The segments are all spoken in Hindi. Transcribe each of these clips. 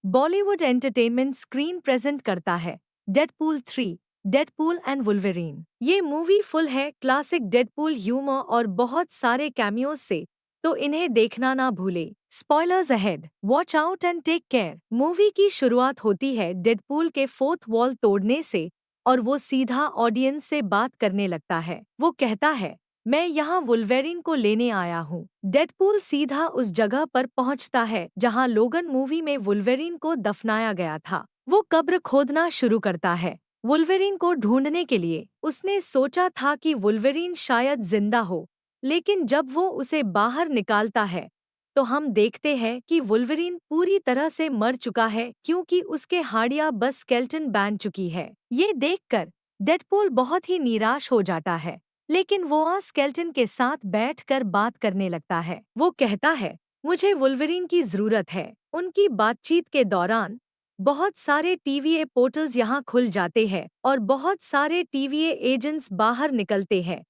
बॉलीवुड एंटरटेनमेंट स्क्रीन प्रेजेंट करता है डेडपूल 3, डेडपूल एंड वुल्वरीन। ये मूवी फुल है क्लासिक डेडपूल ह्यूमर और बहुत सारे कैमियोज से, तो इन्हें देखना ना भूले। Spoilers ahead, watch out and take care. Movie की शुरुआत होती है डेडपूल के फोर्थ वॉल तोड़ने से और वो सीधा ऑडियंस से बात करने लगता है। वो कहता है, मैं यहाँ वुल्वेरिन को लेने आया हूँ। डेडपूल सीधा उस जगह पर पहुँचता है जहाँ लोगन मूवी में वुल्वेरिन को दफनाया गया था। वो कब्र खोदना शुरू करता है वुल्वेरिन को ढूंढने के लिए। उसने सोचा था कि वुल्वेरिन शायद जिंदा हो, लेकिन जब वो उसे बाहर निकालता है तो हम देखते हैं कि वुल्वेरिन पूरी तरह से मर चुका है क्योंकि उसके हाड़ियां बस स्केल्टन बांध चुकी है। ये देखकर डेडपूल बहुत ही निराश हो जाता है, लेकिन वो स्केल्टन के साथ बैठकर बात करने लगता है। वो कहता है, मुझे वुल्वरीन की जरूरत है। उनकी बातचीत के दौरान बहुत सारे टीवीए पोर्टल्स यहाँ खुल जाते हैं और बहुत सारे टीवीए एजेंट्स बाहर निकलते हैं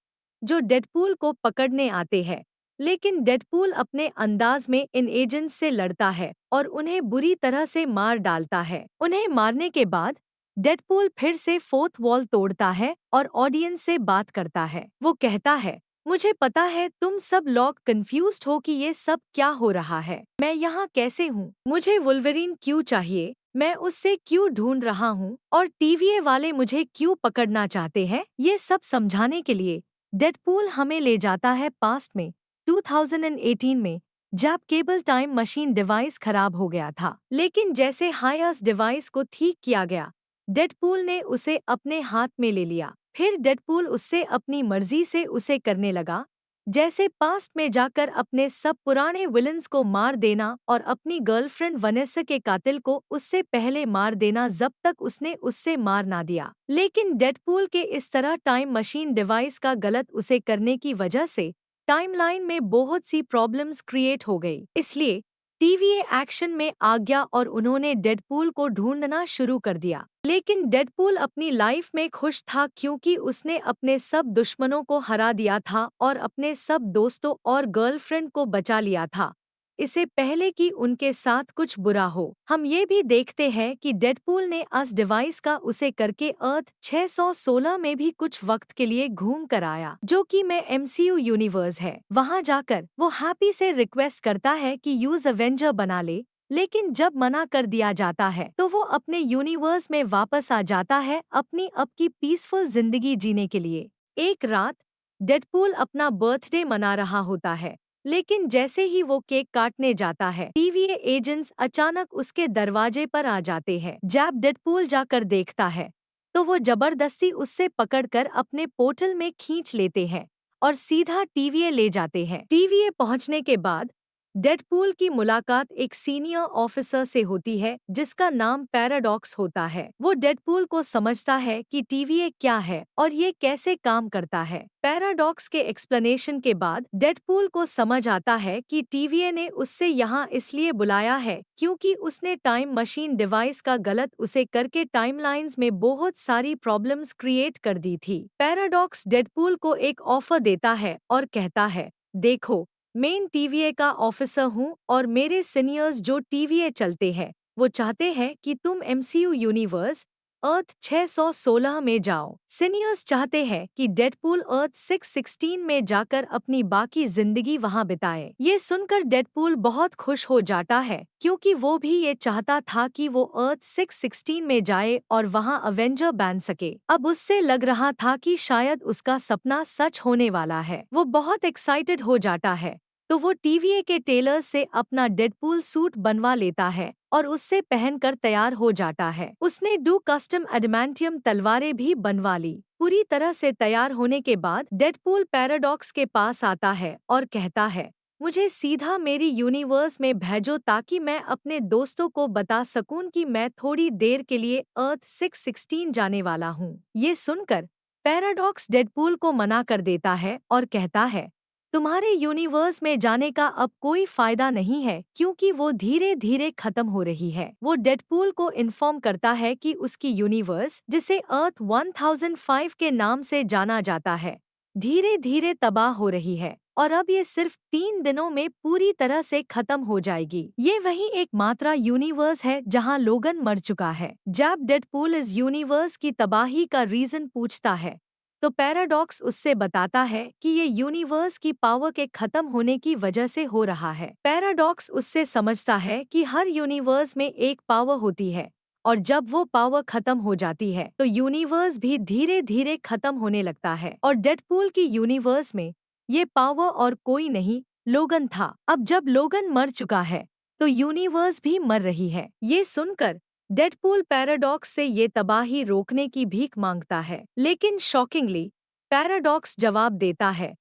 जो डेडपूल को पकड़ने आते हैं। लेकिन डेडपूल अपने अंदाज में इन एजेंट्स से लड़ता है और उन्हें बुरी तरह से मार डालता है। उन्हें मारने के बाद डेडपूल फिर से फोर्थ वॉल तोड़ता है और ऑडियंस से बात करता है। वो कहता है, मुझे पता है तुम सब लोग कंफ्यूज्ड हो कि ये सब क्या हो रहा है। मैं यहाँ कैसे हूँ, मुझे वुल्वरीन क्यों चाहिए, मैं उससे क्यों ढूंढ रहा हूँ और टीवीए वाले मुझे क्यों पकड़ना चाहते हैं। ये सब समझाने के लिए डेडपूल हमें ले जाता है पास्ट में 2018 में, जब केबल टाइम मशीन डिवाइस खराब हो गया था। लेकिन जैसे हायस डिवाइस को ठीक किया गया, डेडपूल ने उसे अपने हाथ में ले लिया। फिर डेडपूल उससे अपनी मर्जी से उसे करने लगा, जैसे पास्ट में जाकर अपने सब पुराने विलन्स को मार देना और अपनी गर्लफ्रेंड वनेसा के कातिल को उससे पहले मार देना जब तक उसने उससे मार ना दिया। लेकिन डेडपूल के इस तरह टाइम मशीन डिवाइस का गलत उसे करने की वजह से टाइमलाइन में बहुत सी प्रॉब्लम्स क्रिएट हो गई। इसलिए टीवीए एक्शन में आ गया और उन्होंने डेडपूल को ढूंढना शुरू कर दिया। लेकिन डेडपूल अपनी लाइफ में खुश था क्योंकि उसने अपने सब दुश्मनों को हरा दिया था और अपने सब दोस्तों और गर्लफ्रेंड को बचा लिया था, इससे पहले कि उनके साथ कुछ बुरा हो। हम ये भी देखते हैं कि डेडपूल ने अस डिवाइस का उसे करके अर्थ 616 में भी कुछ वक्त के लिए घूम कर आया, जो कि में एमसीयू यूनिवर्स है। वहां जाकर वो हैप्पी से रिक्वेस्ट करता है कि यूज अवेंजर बना ले, लेकिन जब मना कर दिया जाता है तो वो अपने यूनिवर्स में वापस आ जाता है अपनी अब की पीसफुल जिंदगी जीने के लिए। एक रात डेडपूल अपना बर्थडे मना रहा होता है, लेकिन जैसे ही वो केक काटने जाता है, टीवीए एजेंट्स अचानक उसके दरवाजे पर आ जाते हैं। जब डेडपूल जाकर देखता है तो वो जबरदस्ती उससे पकड़कर अपने पोर्टल में खींच लेते हैं और सीधा टीवीए ले जाते हैं। टीवीए पहुंचने के बाद डेडपूल की मुलाकात एक सीनियर ऑफिसर से होती है जिसका नाम पैराडॉक्स होता है। वो डेडपूल को समझता है कि टीवीए क्या है और ये कैसे काम करता है। पैराडॉक्स के एक्सप्लेनेशन के बाद डेडपूल को समझ आता है कि टीवीए ने उससे यहाँ इसलिए बुलाया है क्योंकि उसने टाइम मशीन डिवाइस का गलत उसे करके टाइमलाइंस में बहुत सारी प्रॉब्लम्स क्रिएट कर दी थी। पैराडॉक्स डेडपूल को एक ऑफर देता है और कहता है, देखो, मेन टीवीए का ऑफिसर हूँ और मेरे सीनियर्स जो टीवीए चलते हैं वो चाहते हैं कि तुम एमसीयू यूनिवर्स अर्थ 616 में जाओ। सीनियर्स चाहते हैं कि डेडपूल अर्थ 616 में जाकर अपनी बाकी जिंदगी वहां बिताए। ये सुनकर डेडपूल बहुत खुश हो जाता है क्योंकि वो भी ये चाहता था कि वो अर्थ 616 में जाए और वहां अवेंजर बन सके। अब उससे लग रहा था कि शायद उसका सपना सच होने वाला है। वो बहुत एक्साइटेड हो जाता है, तो वो टीवीए के टेलर से अपना डेडपूल सूट बनवा लेता है और उससे पहनकर तैयार हो जाता है। उसने दो कस्टम एडमेंटियम तलवारें भी बनवा ली। पूरी तरह से तैयार होने के बाद डेडपूल पैराडॉक्स के पास आता है और कहता है, मुझे सीधा मेरी यूनिवर्स में भेजो ताकि मैं अपने दोस्तों को बता सकूं कि मैं थोड़ी देर के लिए अर्थ 616 जाने वाला हूँ। ये सुनकर पैराडॉक्स डेडपूल को मना कर देता है और कहता है, तुम्हारे यूनिवर्स में जाने का अब कोई फायदा नहीं है क्योंकि वो धीरे धीरे खत्म हो रही है। वो डेडपूल को इन्फॉर्म करता है कि उसकी यूनिवर्स, जिसे अर्थ 1005 के नाम से जाना जाता है, धीरे धीरे तबाह हो रही है और अब ये सिर्फ 3 दिनों में पूरी तरह से खत्म हो जाएगी। ये वही एकमात्र यूनिवर्स है जहां लोगन मर चुका है। जब डेडपूल इस यूनिवर्स की तबाही का रीजन पूछता है तो पैराडॉक्स उससे बताता है कि ये यूनिवर्स की पावर के खत्म होने की वजह से हो रहा है। पैराडॉक्स उससे समझता है कि हर यूनिवर्स में एक पावर होती है और जब वो पावर खत्म हो जाती है तो यूनिवर्स भी धीरे धीरे खत्म होने लगता है। और डेडपूल की यूनिवर्स में ये पावर और कोई नहीं, लोगन था। अब जब लोगन मर चुका है तो यूनिवर्स भी मर रही है। ये सुनकर डेडपूल पैराडॉक्स से ये तबाही रोकने की भीख मांगता है, लेकिन शॉकिंगली पैराडॉक्स जवाब देता है,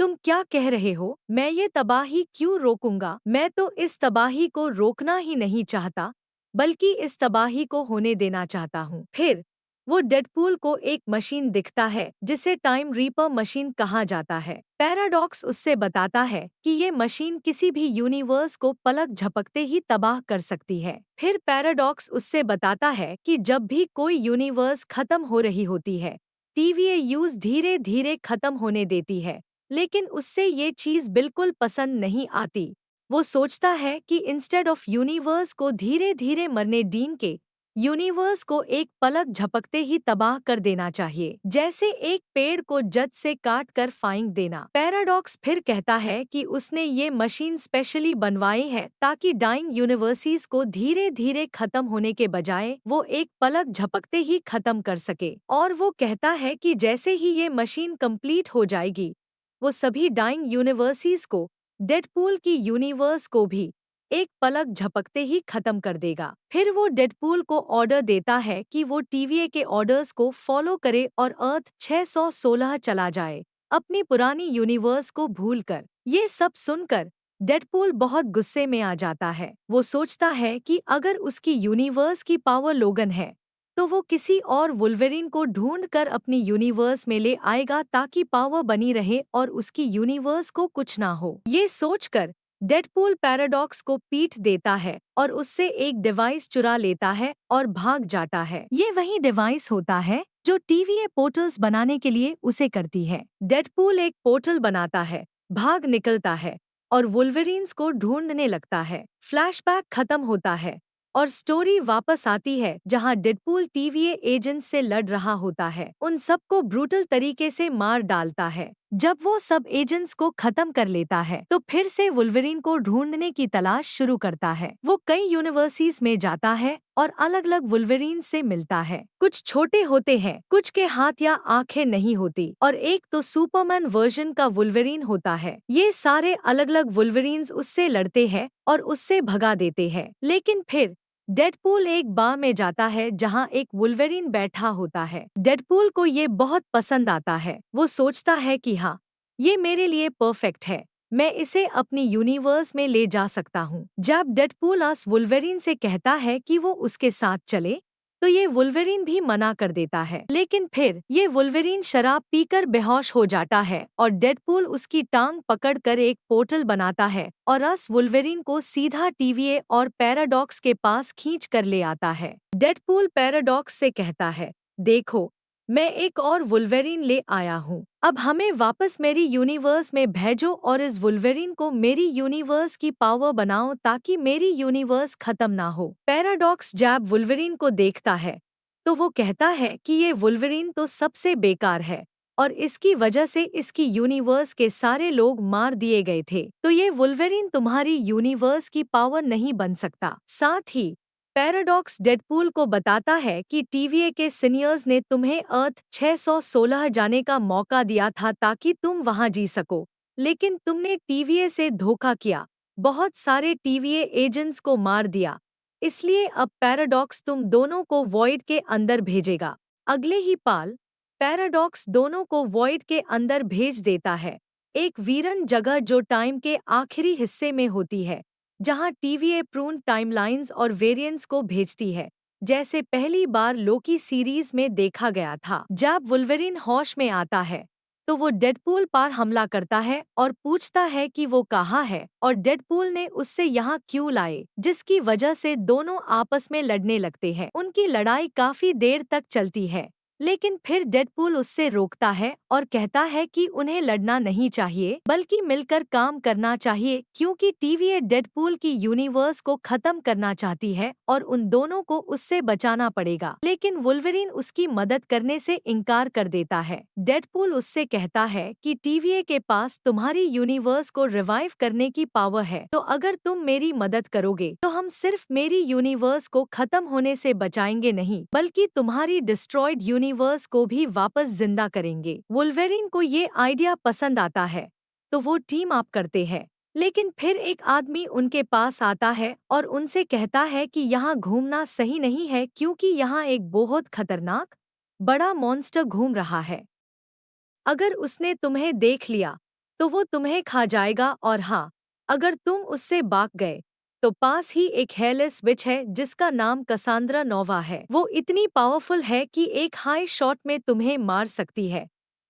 तुम क्या कह रहे हो? मैं ये तबाही क्यों रोकूंगा? मैं तो इस तबाही को रोकना ही नहीं चाहता, बल्कि इस तबाही को होने देना चाहता हूँ। फिर वो डेडपूल को एक मशीन दिखता है जिसे टाइम रीपर मशीन कहा जाता है। पैराडॉक्स उससे बताता है कि ये मशीन किसी भी यूनिवर्स को पलक झपकते ही तबाह कर सकती है। फिर पैराडॉक्स उससे बताता है कि जब भी कोई यूनिवर्स खत्म हो रही होती है, टीवीएयूज धीरे धीरे खत्म होने देती है, लेकिन उससे ये चीज बिल्कुल पसंद नहीं आती। वो सोचता है कि इंस्टेड ऑफ यूनिवर्स को धीरे धीरे मरने डीन के यूनिवर्स को एक पलक झपकते ही तबाह कर देना चाहिए, जैसे एक पेड़ को जड़ से काट कर फेंक देना। पैराडॉक्स फिर कहता है कि उसने ये मशीन स्पेशली बनवाई है ताकि डाइंग यूनिवर्सिस को धीरे धीरे खत्म होने के बजाय वो एक पलक झपकते ही खत्म कर सके। और वो कहता है कि जैसे ही ये मशीन कंप्लीट हो जाएगी वो सभी डाइंग यूनिवर्सिस को, डेडपूल की यूनिवर्स को भी एक पलक झपकते ही खत्म कर देगा। फिर वो डेडपूल को ऑर्डर देता है कि वो टीवीए के ऑर्डर्स को फॉलो करे और अर्थ 616 चला जाए, अपनी पुरानी यूनिवर्स को भूलकर। ये सब सुनकर डेडपूल बहुत गुस्से में आ जाता है। वो सोचता है कि अगर उसकी यूनिवर्स की पावर लोगन है तो वो किसी और वुल्वरीन को ढूंढकर अपनी यूनिवर्स में ले आएगा ताकि पावर बनी रहे और उसकी यूनिवर्स को कुछ ना हो। ये सोचकर डेडपूल पैराडॉक्स को पीट देता है और उससे एक डिवाइस चुरा लेता है और भाग जाता है। ये वही डिवाइस होता है जो टीवीए पोर्टल्स बनाने के लिए उसे करती है। डेडपूल एक पोर्टल बनाता है, भाग निकलता है और वुल्वरीन्स को ढूंढने लगता है। फ्लैशबैक खत्म होता है और स्टोरी वापस आती है जहां डेडपूल टीवीए एजेंट से लड़ रहा होता है, उन सबको ब्रूटल तरीके से मार डालता है। जब वो सब एजेंट्स को खत्म कर लेता है तो फिर से वुल्वरीन को ढूंढने की तलाश शुरू करता है। वो कई यूनिवर्सिटीज में जाता है और अलग अलग वुल्वरीन से मिलता है। कुछ छोटे होते हैं, कुछ के हाथ या आंखें नहीं होती और एक तो सुपरमैन वर्जन का वुल्वरीन होता है। ये सारे अलग अलग वुल्वरीन्स उससे लड़ते हैं और उससे भगा देते हैं, लेकिन फिर डेडपूल एक बार में जाता है जहां एक वुल्वरीन बैठा होता है। डेडपूल को ये बहुत पसंद आता है। वो सोचता है कि हाँ, ये मेरे लिए परफेक्ट है, मैं इसे अपनी यूनिवर्स में ले जा सकता हूँ। जब डेडपूल उस वुल्वरीन से कहता है कि वो उसके साथ चले तो ये वुल्वरीन भी मना कर देता है, लेकिन फिर ये वुल्वरीन शराब पीकर बेहोश हो जाता है और डेडपूल उसकी टांग पकड़कर एक पोर्टल बनाता है और उस वुल्वरीन को सीधा टीवीए और पैराडॉक्स के पास खींच कर ले आता है। डेडपूल पैराडॉक्स से कहता है, देखो, मैं एक और वुल्वरीन ले आया हूँ, अब हमें वापस मेरी यूनिवर्स में भेजो और इस वुल्वरीन को मेरी यूनिवर्स की पावर बनाओ ताकि मेरी यूनिवर्स खत्म ना हो। पैराडॉक्स जब वुल्वरीन को देखता है तो वो कहता है कि ये वुल्वरीन तो सबसे बेकार है और इसकी वजह से इसकी यूनिवर्स के सारे लोग मार दिए गए थे, तो ये वुल्वरीन तुम्हारी यूनिवर्स की पावर नहीं बन सकता। साथ ही पैराडॉक्स डेडपूल को बताता है कि टीवीए के सीनियर्स ने तुम्हें अर्थ 616 जाने का मौका दिया था ताकि तुम वहां जी सको, लेकिन तुमने टीवीए से धोखा किया, बहुत सारे टीवीए एजेंट्स को मार दिया, इसलिए अब पैराडॉक्स तुम दोनों को वॉइड के अंदर भेजेगा। अगले ही पाल पैराडॉक्स दोनों को वॉइड के अंदर भेज देता है, एक वीरन जगह जो टाइम के आखिरी हिस्से में होती है, जहां टीवीए प्रून टाइमलाइंस और वेरिएंट्स को भेजती है, जैसे पहली बार लोकी सीरीज में देखा गया था। जब वुल्वरीन होश में आता है तो वो डेडपूल पर हमला करता है और पूछता है कि वो कहाँ है और डेडपूल ने उससे यहाँ क्यों लाए, जिसकी वजह से दोनों आपस में लड़ने लगते हैं। उनकी लड़ाई काफी देर तक चलती है, लेकिन फिर डेडपूल उससे रोकता है और कहता है कि उन्हें लड़ना नहीं चाहिए बल्कि मिलकर काम करना चाहिए, क्योंकि टीवीए डेडपूल की यूनिवर्स को खत्म करना चाहती है और उन दोनों को उससे बचाना पड़ेगा। लेकिन वुल्वरीन उसकी मदद करने से इनकार कर देता है। डेडपूल उससे कहता है कि टीवीए के पास तुम्हारी यूनिवर्स को रिवाइव करने की पावर है, तो अगर तुम मेरी मदद करोगे तो हम सिर्फ मेरी यूनिवर्स को खत्म होने से बचाएंगे नहीं, बल्कि तुम्हारी डिस्ट्रॉयड यूनिवर्स को भी वापस जिंदा करेंगे। वुल्वरीन को ये आइडिया पसंद आता है तो वो टीम अप करते हैं। लेकिन फिर एक आदमी उनके पास आता है और उनसे कहता है कि यहाँ घूमना सही नहीं है, क्योंकि यहाँ एक बहुत खतरनाक बड़ा मॉन्स्टर घूम रहा है। अगर उसने तुम्हें देख लिया तो वो तुम्हें खा जाएगा, और हाँ, अगर तुम उससे भाग गए तो पास ही एक हेयरलेस विच है जिसका नाम कसांद्रा नोवा है। वो इतनी पावरफुल है कि एक हाई शॉट में तुम्हें मार सकती है,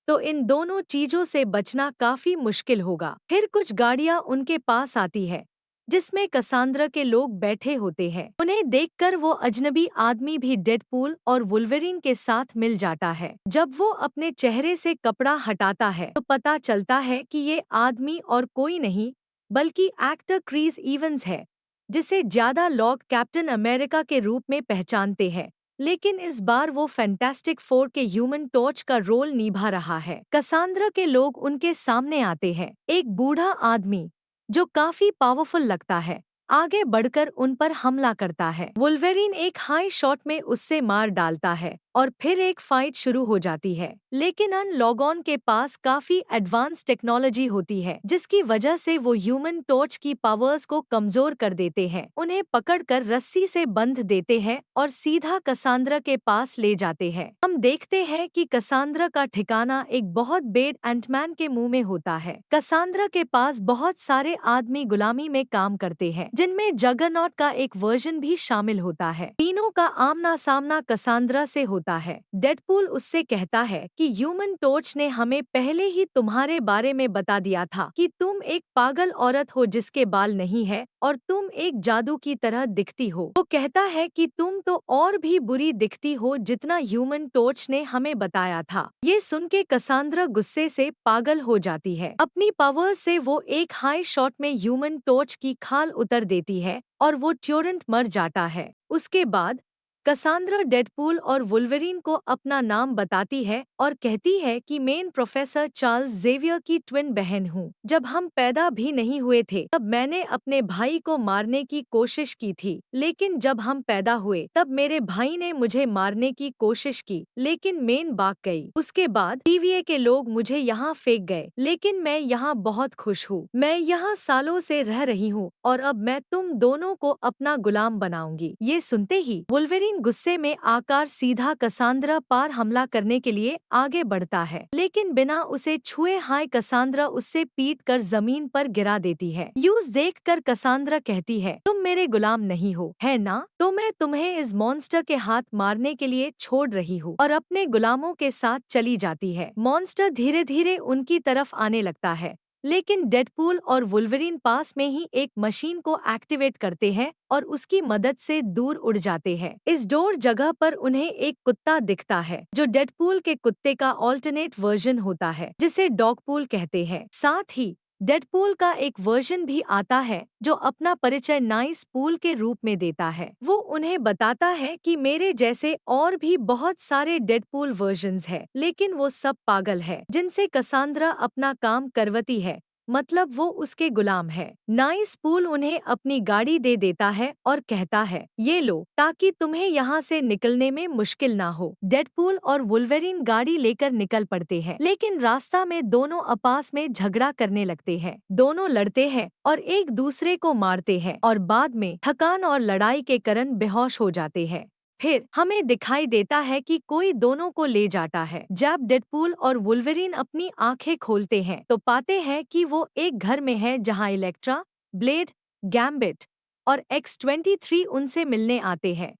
तो इन दोनों चीजों से बचना काफी मुश्किल होगा। फिर कुछ गाड़ियां उनके पास आती है जिसमें कसांद्रा के लोग बैठे होते हैं। उन्हें देखकर वो अजनबी आदमी भी डेडपूल और वुल्वरीन के साथ मिल जाता है। जब वो अपने चेहरे से कपड़ा हटाता है तो पता चलता है कि ये आदमी और कोई नहीं बल्कि एक्टर क्रिस इवंस है, जिसे ज्यादा लोग कैप्टन अमेरिका के रूप में पहचानते हैं। लेकिन इस बार वो फैंटास्टिक फोर के ह्यूमन टॉर्च का रोल निभा रहा है। कसांद्रा के लोग उनके सामने आते हैं। एक बूढ़ा आदमी जो काफी पावरफुल लगता है आगे बढ़कर उन पर हमला करता है। वुल्वरीन एक हाई शॉट में उससे मार डालता है और फिर एक फाइट शुरू हो जाती है। लेकिन अन लोगोन के पास काफी एडवांस टेक्नोलॉजी होती है, जिसकी वजह से वो ह्यूमन टॉर्च की पावर्स को कमजोर कर देते हैं। उन्हें पकड़कर रस्सी से बंध देते हैं और सीधा कसांद्रा के पास ले जाते हैं। हम देखते हैं कि कसांद्रा का ठिकाना एक बहुत बेड एंटमैन के मुंह में होता है। कसांद्रा के पास बहुत सारे आदमी गुलामी में काम करते हैं, जिनमें जगरनॉट का एक वर्जन भी शामिल होता है। तीनों का आमना सामना कसांद्रा से होता है। डेडपूल उससे कहता है कि ह्यूमन टॉर्च ने हमें पहले ही तुम्हारे बारे में बता दिया था कि तुम एक पागल औरत हो जिसके बाल नहीं है और तुम एक जादू की तरह दिखती हो। वो कहता है कि तुम तो और भी बुरी दिखती हो जितना ह्यूमन टॉर्च ने हमें बताया था। ये सुन के कसांद्रा गुस्से से पागल हो जाती है। अपनी पावर से वो एक हाई शॉट में ह्यूमन टॉर्च की खाल उतर देती है और वो ट्यूरेंट मर जाता है। उसके बाद कसांद्रा डेडपूल और वुल्वरीन को अपना नाम बताती है और कहती है कि मैं प्रोफेसर चार्ल्स जेवियर की ट्विन बहन हूँ। जब हम पैदा भी नहीं हुए थे तब मैंने अपने भाई को मारने की कोशिश की थी, लेकिन जब हम पैदा हुए तब मेरे भाई ने मुझे मारने की कोशिश की, लेकिन मैं भाग गई। उसके बाद टीवीए के लोग मुझे यहाँ फेंक गए, लेकिन मैं यहाँ बहुत खुश हूँ। मैं यहाँ सालों से रह रही हूँ और अब मैं तुम दोनों को अपना गुलाम बनाऊंगी। ये सुनते ही वुल्वरीन गुस्से में आकर सीधा कसांद्रा पर हमला करने के लिए आगे बढ़ता है, लेकिन बिना उसे छुए हाय कसांद्रा उससे पीट कर जमीन पर गिरा देती है। यूज देखकर कसांद्रा कहती है, तुम मेरे गुलाम नहीं हो, है ना? तो मैं तुम्हें इस मॉन्स्टर के हाथ मारने के लिए छोड़ रही हूँ, और अपने गुलामों के साथ चली जाती है। मॉन्स्टर धीरे धीरे उनकी तरफ आने लगता है, लेकिन डेडपूल और वुल्वरीन पास में ही एक मशीन को एक्टिवेट करते हैं और उसकी मदद से दूर उड़ जाते हैं। इस डोर जगह पर उन्हें एक कुत्ता दिखता है जो डेडपूल के कुत्ते का ऑल्टरनेट वर्जन होता है, जिसे डॉगपूल कहते हैं। साथ ही डेडपूल का एक वर्जन भी आता है जो अपना परिचय नाइस पूल के रूप में देता है। वो उन्हें बताता है कि मेरे जैसे और भी बहुत सारे डेडपूल वर्जन्स हैं, लेकिन वो सब पागल है जिनसे कसांद्रा अपना काम करवती है, मतलब वो उसके गुलाम है। नाइस पूल उन्हें अपनी गाड़ी दे देता है और कहता है, ये लो ताकि तुम्हें यहाँ से निकलने में मुश्किल ना हो। डेडपूल और वुल्वरीन गाड़ी लेकर निकल पड़ते हैं, लेकिन रास्ता में दोनों आपस में झगड़ा करने लगते हैं। दोनों लड़ते हैं और एक दूसरे को मारते हैं और बाद में थकान और लड़ाई के कारण बेहोश हो जाते हैं। फिर हमें दिखाई देता है कि कोई दोनों को ले जाता है। जब डेडपूल और वुल्वरीन अपनी आंखें खोलते हैं तो पाते हैं कि वो एक घर में है जहां इलेक्ट्रा, ब्लेड, गैम्बिट और X-23 उनसे मिलने आते हैं।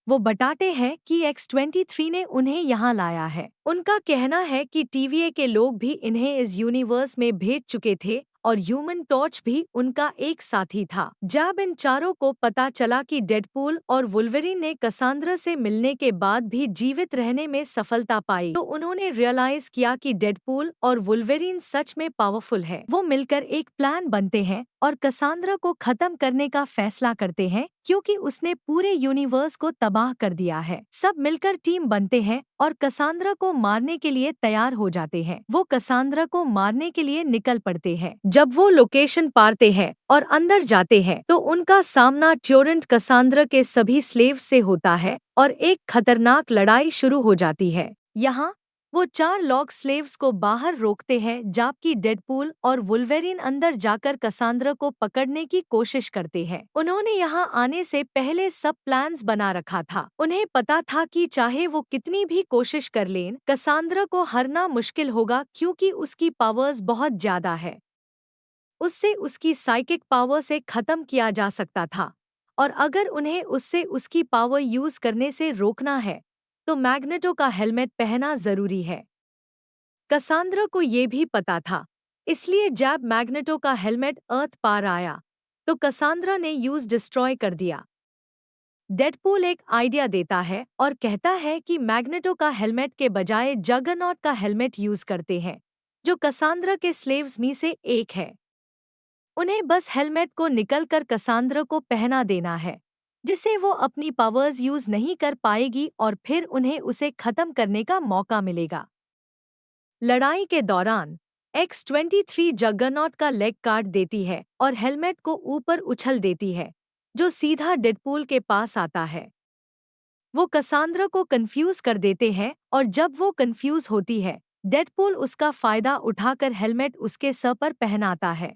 वो बताते हैं कि X-23 ने उन्हें यहाँ लाया है। उनका कहना है कि टीवीए के लोग भी इन्हें इस यूनिवर्स में भेज चुके थे और ह्यूमन टॉर्च भी उनका एक साथी था। जब इन चारों को पता चला कि डेडपूल और वुल्वरीन ने कसांद्रा से मिलने के बाद भी जीवित रहने में सफलता पाई, तो उन्होंने रियलाइज किया कि डेडपूल और वुल्वरीन सच में पावरफुल है। वो मिलकर एक प्लान बनते हैं और कसांद्रा को खत्म करने का फैसला करते हैं, क्योंकि उसने पूरे यूनिवर्स को तबाह कर दिया है। सब मिलकर टीम बनते हैं और कसांद्रा को मारने के लिए तैयार हो जाते हैं। वो कसांद्रा को मारने के लिए निकल पड़ते हैं। जब वो लोकेशन पाते हैं और अंदर जाते हैं, तो उनका सामना ट्योरेंट कसांद्रा के सभी स्लेव से होता है और एक खतरनाक लड़ाई शुरू हो जाती है। यहाँ वो 4 लॉग स्लेव्स को बाहर रोकते हैं, जबकि डेडपूल और वुल्वरीन अंदर जाकर कसांद्रा को पकड़ने की कोशिश करते हैं। उन्होंने यहाँ आने से पहले सब प्लान्स बना रखा था। उन्हें पता था कि चाहे वो कितनी भी कोशिश कर लें, कसांद्रा को हरना मुश्किल होगा, क्योंकि उसकी पावर्स बहुत ज्यादा है। उससे उसकी साइकिक पावर से खत्म किया जा सकता था, और अगर उन्हें उससे उसकी पावर यूज करने से रोकना है, तो मैग्नेटो का हेलमेट पहनना जरूरी है। कसांद्रा को ये भी पता था, इसलिए जब मैग्नेटो का हेलमेट अर्थ पार आया, तो कसांद्रा ने यूज डिस्ट्रॉय कर दिया। डेडपूल एक आइडिया देता है और कहता है कि मैग्नेटो का हेलमेट के बजाय जगरनॉट का हेलमेट यूज करते हैं, जो कसांद्रा के स्लेव्स में से एक है। उन्हें बस हेलमेट को निकलकर कसांद्रा को पहना देना है, जिससे वो अपनी पावर्स यूज नहीं कर पाएगी और फिर उन्हें उसे खत्म करने का मौका मिलेगा। लड़ाई के दौरान X-23 जगरनॉट का लेग काट देती है और हेलमेट को ऊपर उछल देती है, जो सीधा डेडपूल के पास आता है। वो कसांद्रा को कंफ्यूज कर देते हैं, और जब वो कंफ्यूज होती है, डेडपूल उसका फायदा उठाकर हेलमेट उसके सर पर पहनाता है।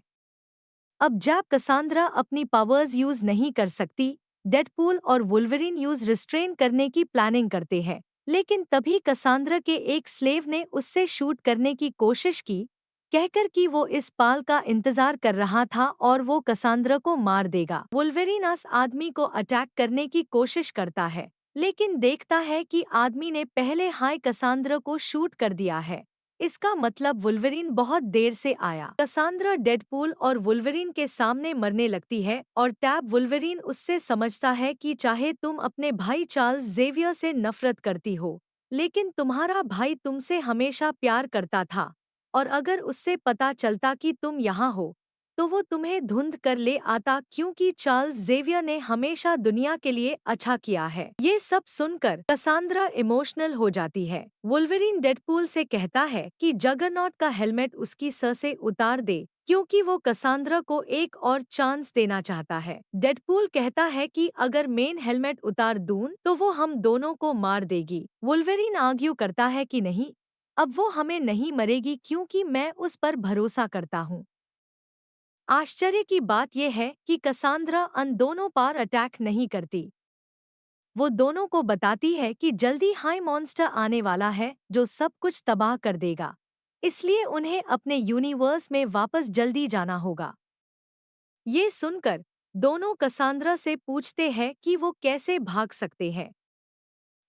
अब जब कसांद्रा अपनी पावर्स यूज नहीं कर सकती, डेडपूल और वुल्वरीन यूज रिस्ट्रेन करने की प्लानिंग करते हैं, लेकिन तभी कसांद्रा के एक स्लेव ने उससे शूट करने की कोशिश की, कहकर कि वो इस पाल का इंतजार कर रहा था और वो कसांद्रा को मार देगा। वुल्वरीन उस आदमी को अटैक करने की कोशिश करता है, लेकिन देखता है कि आदमी ने पहले हाई कसांद्रा को शूट कर दिया है। इसका मतलब वुल्वरीन बहुत देर से आया। कसांद्रा डेडपूल और वुल्वरीन के सामने मरने लगती है, और टैब वुल्वरीन उससे समझता है कि चाहे तुम अपने भाई चार्ल्स जेवियर से नफरत करती हो, लेकिन तुम्हारा भाई तुमसे हमेशा प्यार करता था, और अगर उससे पता चलता कि तुम यहाँ हो, तो वो तुम्हें धुंध कर ले आता, क्योंकि चार्ल्स जेवियर ने हमेशा दुनिया के लिए अच्छा किया है। ये सब सुनकर कसांद्रा इमोशनल हो जाती है। वुल्वरीन डेडपूल से कहता है कि जगरनॉट का हेलमेट उसकी सर से उतार दे, क्योंकि वो कसांद्रा को एक और चांस देना चाहता है। डेडपूल कहता है कि अगर मेन हेलमेट उतार दूं, तो वो हम दोनों को मार देगी। वुल्वरीन आर्ग्यू करता है कि नहीं, अब वो हमें नहीं मरेगी, क्योंकि मैं उस पर भरोसा करता हूँ। आश्चर्य की बात यह है कि कसांद्रा उन दोनों पर अटैक नहीं करती। वो दोनों को बताती है कि जल्दी हाई मॉन्स्टर आने वाला है, जो सब कुछ तबाह कर देगा, इसलिए उन्हें अपने यूनिवर्स में वापस जल्दी जाना होगा। ये सुनकर दोनों कसांद्रा से पूछते हैं कि वो कैसे भाग सकते हैं।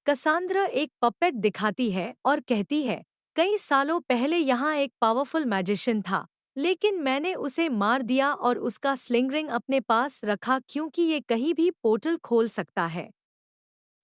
कसांद्रा एक पपेट दिखाती है और कहती है, कई सालों पहले यहाँ एक पावरफुल मैजिशियन था, लेकिन मैंने उसे मार दिया और उसका स्लिंग रिंग अपने पास रखा, क्योंकि ये कहीं भी पोर्टल खोल सकता है।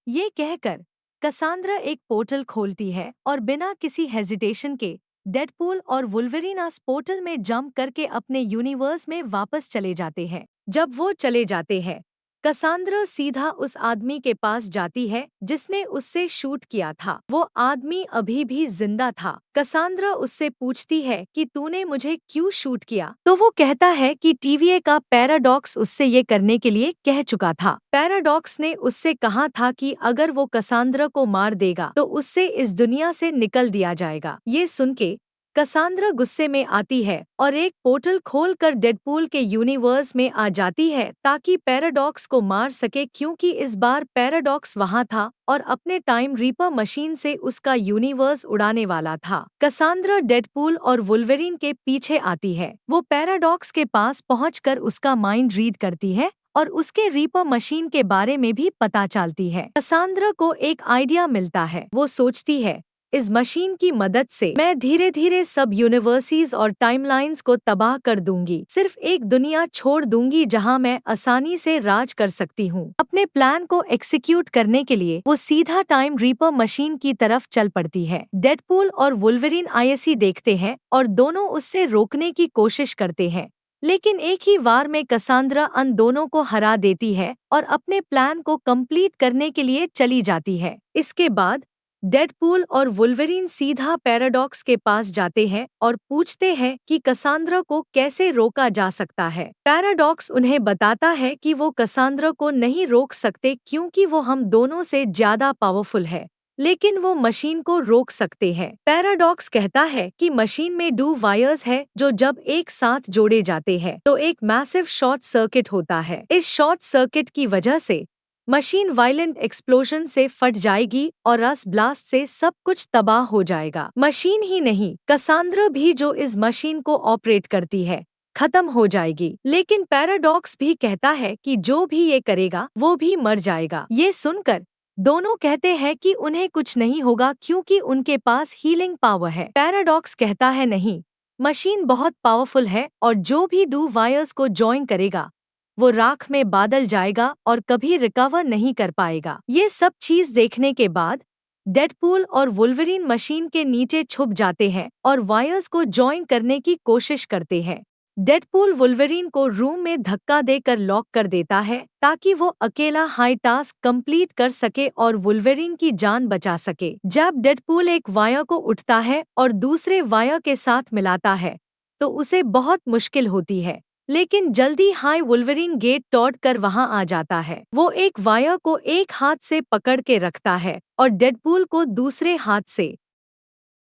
ये कहकर कसांद्रा एक पोर्टल खोलती है और बिना किसी हेजिटेशन के डेडपूल और वुल्वरीन उस पोर्टल में जंप करके अपने यूनिवर्स में वापस चले जाते हैं। जब वो चले जाते हैं, कसांद्रा सीधा उस आदमी के पास जाती है जिसने उससे शूट किया था। वो आदमी अभी भी जिंदा था। कसांद्रा उससे पूछती है कि तूने मुझे क्यों शूट किया, तो वो कहता है कि टीवीए का पैराडॉक्स उससे ये करने के लिए कह चुका था। पैराडॉक्स ने उससे कहा था कि अगर वो कसांद्रा को मार देगा तो उससे इस दुनिया से निकल दिया जाएगा। ये सुन के कसांद्रा गुस्से में आती है और एक पोर्टल खोलकर डेडपूल के यूनिवर्स में आ जाती है, ताकि पैराडॉक्स को मार सके, क्योंकि इस बार पैराडॉक्स वहां था और अपने टाइम रीपर मशीन से उसका यूनिवर्स उड़ाने वाला था। कसांद्रा डेडपूल और वुल्वरीन के पीछे आती है। वो पैराडॉक्स के पास पहुंचकर उसका माइंड रीड करती है और उसके रीपर मशीन के बारे में भी पता चलती है। कसांद्रा को एक आइडिया मिलता है। वो सोचती है, इस मशीन की मदद से मैं धीरे धीरे सब यूनिवर्सिटीज और टाइमलाइंस को तबाह कर दूंगी। सिर्फ एक दुनिया छोड़ दूंगी जहां मैं आसानी से राज कर सकती हूँ। अपने प्लान को एग्जीक्यूट करने के लिए वो सीधा टाइम रीपर मशीन की तरफ चल पड़ती है। डेडपूल और वुल्वरीन आईसी देखते हैं और दोनों उससे रोकने की कोशिश करते हैं, लेकिन एक ही वार में कसांद्रा उन दोनों को हरा देती है और अपने प्लान को कंप्लीट करने के लिए चली जाती है। इसके बाद डेडपूल और वुल्वरीन सीधा पैराडॉक्स के पास जाते हैं और पूछते हैं कि कसांद्रा को कैसे रोका जा सकता है। पैराडॉक्स उन्हें बताता है कि वो कसांद्रा को नहीं रोक सकते क्योंकि वो हम दोनों से ज्यादा पावरफुल है, लेकिन वो मशीन को रोक सकते हैं। पैराडॉक्स कहता है कि मशीन में डू वायर्स है जो जब एक साथ जोड़े जाते हैं तो एक मैसिव शॉर्ट सर्किट होता है। इस शॉर्ट सर्किट की वजह से मशीन वायलेंट एक्सप्लोजन से फट जाएगी और रस ब्लास्ट से सब कुछ तबाह हो जाएगा। मशीन ही नहीं, कसांद्रा भी जो इस मशीन को ऑपरेट करती है, खत्म हो जाएगी। लेकिन पैराडॉक्स भी कहता है कि जो भी ये करेगा वो भी मर जाएगा। ये सुनकर दोनों कहते हैं कि उन्हें कुछ नहीं होगा क्योंकि उनके पास हीलिंग पावर है। पैराडॉक्स कहता है नहीं, मशीन बहुत पावरफुल है और जो भी डू वायर्स को जॉइन करेगा वो राख में बादल जाएगा और कभी रिकवर नहीं कर पाएगा। ये सब चीज देखने के बाद डेडपूल और वुल्वरीन मशीन के नीचे छुप जाते हैं और वायर्स को जॉइन करने की कोशिश करते हैं। डेडपूल वुल्वरीन को रूम में धक्का देकर लॉक कर देता है ताकि वो अकेला हाई टास्क कंप्लीट कर सके और वुल्वरीन की जान बचा सके। जब डेडपूल एक वायर को उठता है और दूसरे वायर के साथ मिलाता है तो उसे बहुत मुश्किल होती है, लेकिन जल्दी हाई वुल्वरीन गेट तोड़ कर वहां आ जाता है। वो एक वायर को एक हाथ से पकड़ के रखता है और डेडपूल को दूसरे हाथ से।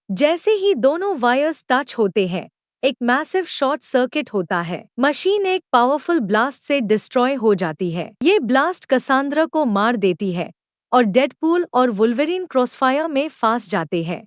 जैसे ही दोनों वायर्स टच होते हैं एक मैसिव शॉर्ट सर्किट होता है। मशीन एक पावरफुल ब्लास्ट से डिस्ट्रॉय हो जाती है। ये ब्लास्ट कसांद्रा को मार देती है और डेडपूल और वुल्वरीन क्रॉसफायर में फंस जाते हैं।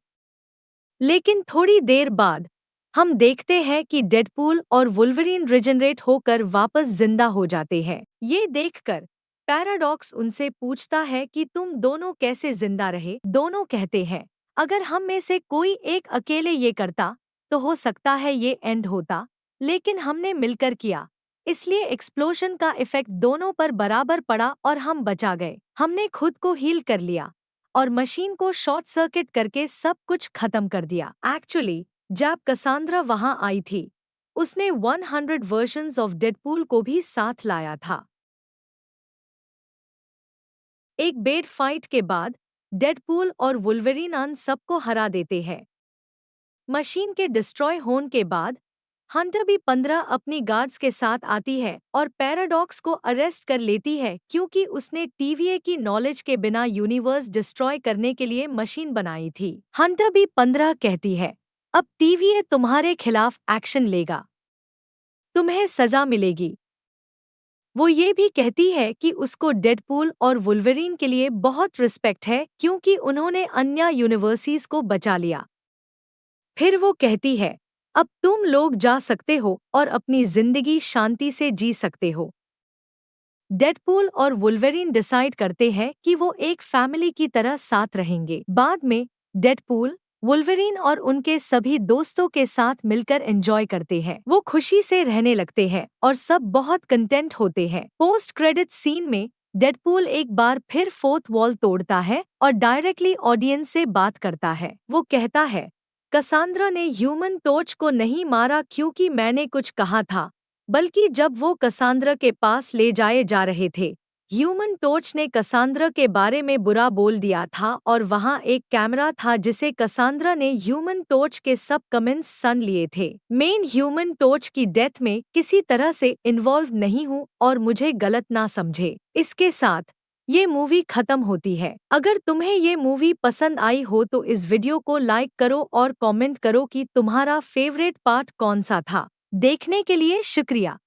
लेकिन थोड़ी देर बाद हम देखते हैं कि डेडपूल और वुल्वरीन रिजनरेट होकर वापस जिंदा हो जाते हैं। ये देखकर पैराडॉक्स उनसे पूछता है कि तुम दोनों कैसे जिंदा रहे। दोनों कहते हैं अगर हम में से कोई एक अकेले ये करता तो हो सकता है ये एंड होता, लेकिन हमने मिलकर किया, इसलिए एक्सप्लोजन का इफेक्ट दोनों पर बराबर पड़ा और हम बचा गए। हमने खुद को हील कर लिया और मशीन को शॉर्ट सर्किट करके सब कुछ खत्म कर दिया। एक्चुअली जब कसांद्रा वहां आई थी उसने 100 वर्जन्स ऑफ डेडपूल को भी साथ लाया था। एक बेड फाइट के बाद डेडपूल और वुल्वरीन अन सबको हरा देते हैं। मशीन के डिस्ट्रॉय होने के बाद हंटर भी 15 अपनी गार्ड्स के साथ आती है और पैराडॉक्स को अरेस्ट कर लेती है क्योंकि उसने टीवीए की नॉलेज के बिना यूनिवर्स डिस्ट्रॉय करने के लिए मशीन बनाई थी। हंटर भी 15 कहती है अब टीवीए तुम्हारे खिलाफ एक्शन लेगा, तुम्हें सजा मिलेगी। वो ये भी कहती है कि उसको डेडपूल और वुल्वरीन के लिए बहुत रिस्पेक्ट है क्योंकि उन्होंने अन्य यूनिवर्सिटीज को बचा लिया। फिर वो कहती है अब तुम लोग जा सकते हो और अपनी जिंदगी शांति से जी सकते हो। डेडपूल और वुल्वरीन डिसाइड करते हैं कि वो एक फैमिली की तरह साथ रहेंगे। बाद में डेडपूल, वुल्वरीन और उनके सभी दोस्तों के साथ मिलकर एंजॉय करते हैं। वो खुशी से रहने लगते हैं और सब बहुत कंटेंट होते हैं। पोस्ट क्रेडिट सीन में डेडपूल एक बार फिर फोर्थ वॉल तोड़ता है और डायरेक्टली ऑडियंस से बात करता है। वो कहता है कसांद्रा ने ह्यूमन टॉर्च को नहीं मारा क्योंकि मैंने कुछ कहा था, बल्कि जब वो कसांद्रा के पास ले जाए जा रहे थे ह्यूमन टॉर्च ने कसांद्रा के बारे में बुरा बोल दिया था और वहाँ एक कैमरा था जिसे कसांद्रा ने ह्यूमन टॉर्च के सब कमेंट्स सुन लिए थे। मेन ह्यूमन टॉर्च की डेथ में किसी तरह से इन्वॉल्व नहीं हूँ और मुझे गलत ना समझे। इसके साथ ये मूवी खत्म होती है। अगर तुम्हें ये मूवी पसंद आई हो तो इस वीडियो को लाइक करो और कमेंट करो कि तुम्हारा फेवरेट पार्ट कौन सा था। देखने के लिए शुक्रिया।